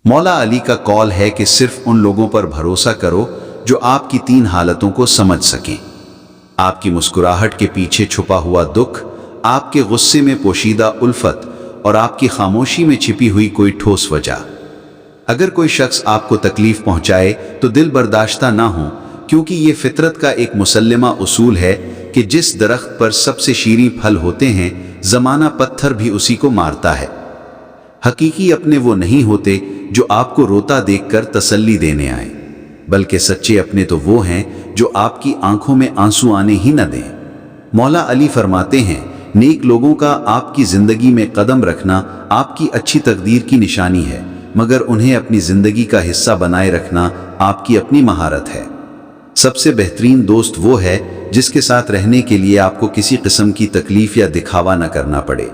मौला अली का कौल है कि सिर्फ उन लोगों पर भरोसा करो जो आपकी 3 हालतों को समझ सकें। आपकी मुस्कुराहट के पीछे छुपा हुआ दुख, आपके गुस्से में पोशीदा उल्फत और आपकी खामोशी में छिपी हुई कोई ठोस वजह। अगर कोई शख्स आपको तकलीफ पहुंचाए तो दिल बर्दाश्ता ना हो, क्योंकि ये फितरत का एक मुसल्लमा उसूल है कि जिस दरख्त पर सबसे शीरीं फल होते हैं, ज़माना पत्थर भी उसी को मारता है। हकीकी अपने वो नहीं होते जो आपको रोता देखकर तसल्ली देने आए, बल्कि सच्चे अपने तो वो हैं जो आपकी आंखों में आंसू आने ही न दें। मौला अली फरमाते हैं, नेक लोगों का आपकी ज़िंदगी में कदम रखना आपकी अच्छी तकदीर की निशानी है, मगर उन्हें अपनी ज़िंदगी का हिस्सा बनाए रखना आपकी अपनी महारत है। सबसे बेहतरीन दोस्त वो है जिसके साथ रहने के लिए आपको किसी किस्म की तकलीफ या दिखावा न करना पड़े।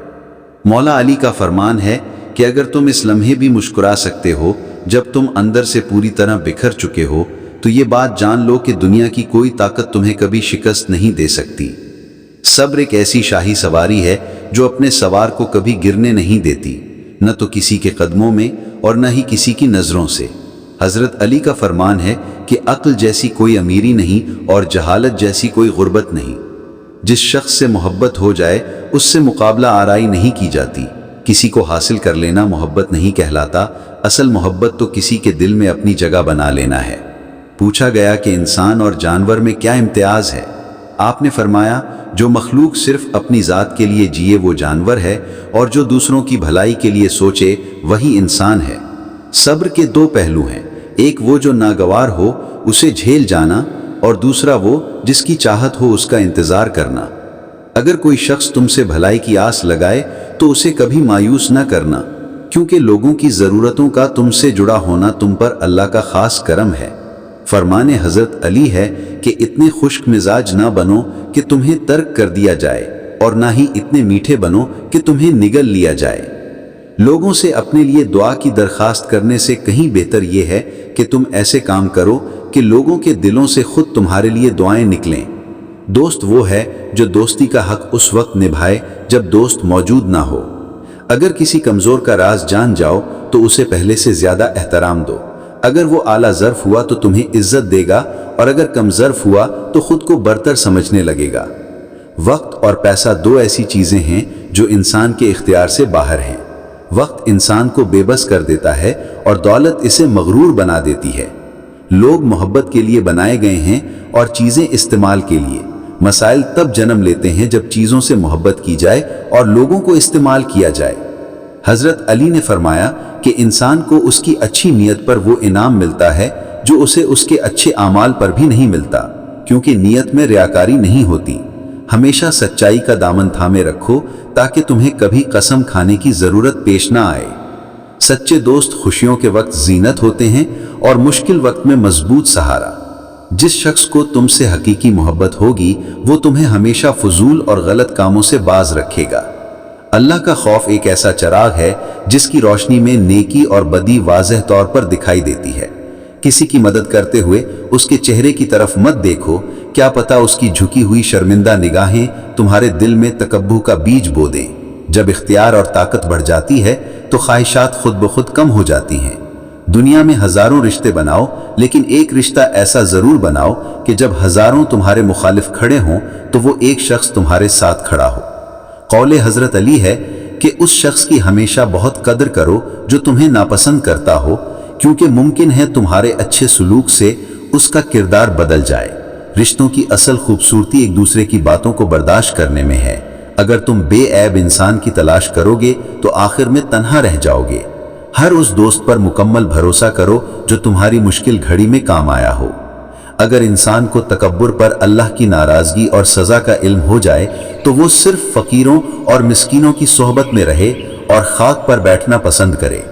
मौला अली का फरमान है कि अगर तुम इस लम्हे भी मुस्कुरा सकते हो जब तुम अंदर से पूरी तरह बिखर चुके हो, तो ये बात जान लो कि दुनिया की कोई ताकत तुम्हें कभी शिकस्त नहीं दे सकती। सब्र एक ऐसी शाही सवारी है जो अपने सवार को कभी गिरने नहीं देती, न तो किसी के कदमों में और न ही किसी की नज़रों से। हज़रत अली का फरमान है कि अक्ल जैसी कोई अमीरी नहीं और जहालत जैसी कोई गुर्बत नहीं। जिस शख्स से मोहब्बत हो जाए उससे मुकाबला आराई नहीं की जाती। किसी को हासिल कर लेना मोहब्बत नहीं कहलाता, असल मोहब्बत तो किसी के दिल में अपनी जगह बना लेना है। पूछा गया कि इंसान और जानवर में क्या इम्तियाज़ है? आपने फरमाया, जो मखलूक सिर्फ अपनी ज़ात के लिए जिए वो जानवर है, और जो दूसरों की भलाई के लिए सोचे वही इंसान है। सब्र के 2 पहलू हैं, एक वो जो नागवार हो उसे झेल जाना, और दूसरा वो जिसकी चाहत हो उसका इंतज़ार करना। अगर कोई शख्स तुमसे भलाई की आस लगाए तो उसे कभी मायूस न करना, क्योंकि लोगों की ज़रूरतों का तुमसे जुड़ा होना तुम पर अल्लाह का ख़ास करम है। फरमाने हज़रत अली है कि इतने खुश्क मिजाज ना बनो कि तुम्हें तर्क कर दिया जाए, और ना ही इतने मीठे बनो कि तुम्हें निगल लिया जाए। लोगों से अपने लिए दुआ की दरख्वास्त करने से कहीं बेहतर ये है कि तुम ऐसे काम करो कि लोगों के दिलों से खुद तुम्हारे लिए दुआएं निकलें। दोस्त वो है जो दोस्ती का हक उस वक्त निभाए जब दोस्त मौजूद ना हो। अगर किसी कमज़ोर का राज जान जाओ तो उसे पहले से ज़्यादा एहतराम दो। अगर वो आला ज़र्फ़ हुआ तो तुम्हें इज्जत देगा, और अगर कम ज़र्फ़ हुआ तो खुद को बरतर समझने लगेगा। वक्त और पैसा 2 ऐसी चीज़ें हैं जो इंसान के इख्तियार से बाहर हैं। वक्त इंसान को बेबस कर देता है और दौलत इसे मगरूर बना देती है। लोग मोहब्बत के लिए बनाए गए हैं और चीज़ें इस्तेमाल के लिए। मसाइल तब जन्म लेते हैं जब चीज़ों से मोहब्बत की जाए और लोगों को इस्तेमाल किया जाए। हज़रत अली ने फरमाया कि इंसान को उसकी अच्छी नीयत पर वो इनाम मिलता है जो उसे उसके अच्छे आमाल पर भी नहीं मिलता, क्योंकि नीयत में रियाकारी नहीं होती। हमेशा सच्चाई का दामन थामे रखो ताकि तुम्हें कभी कसम खाने की ज़रूरत पेश ना आए। सच्चे दोस्त खुशियों के वक्त जीनत होते हैं और मुश्किल वक्त में मजबूत सहारा। जिस शख्स को तुमसे हकीकी मोहब्बत होगी वो तुम्हें हमेशा फजूल और गलत कामों से बाज रखेगा। अल्लाह का खौफ एक ऐसा चिराग है जिसकी रोशनी में नेकी और बदी वाज़ेह तौर पर दिखाई देती है। किसी की मदद करते हुए उसके चेहरे की तरफ मत देखो, क्या पता उसकी झुकी हुई शर्मिंदा निगाहें तुम्हारे दिल में तकब्बुर का बीज बो दें। जब इख्तियार और ताकत बढ़ जाती है तो ख्वाहिशात खुद ब खुद कम हो जाती हैं। दुनिया में हज़ारों रिश्ते बनाओ, लेकिन एक रिश्ता ऐसा ज़रूर बनाओ कि जब हज़ारों तुम्हारे मुखालिफ खड़े हों तो वो एक शख्स तुम्हारे साथ खड़ा हो। कौले हज़रत अली है कि उस शख्स की हमेशा बहुत कदर करो जो तुम्हें नापसंद करता हो, क्योंकि मुमकिन है तुम्हारे अच्छे सलूक से उसका किरदार बदल जाए। रिश्तों की असल खूबसूरती एक दूसरे की बातों को बर्दाश्त करने में है। अगर तुम बेऐब इंसान की तलाश करोगे तो आखिर में तन्हा रह जाओगे। हर उस दोस्त पर मुकम्मल भरोसा करो जो तुम्हारी मुश्किल घड़ी में काम आया हो। अगर इंसान को तकब्बुर पर अल्लाह की नाराज़गी और सज़ा का इल्म हो जाए तो वो सिर्फ फ़कीरों और मिस्कीनों की सोहबत में रहे और खाक पर बैठना पसंद करे।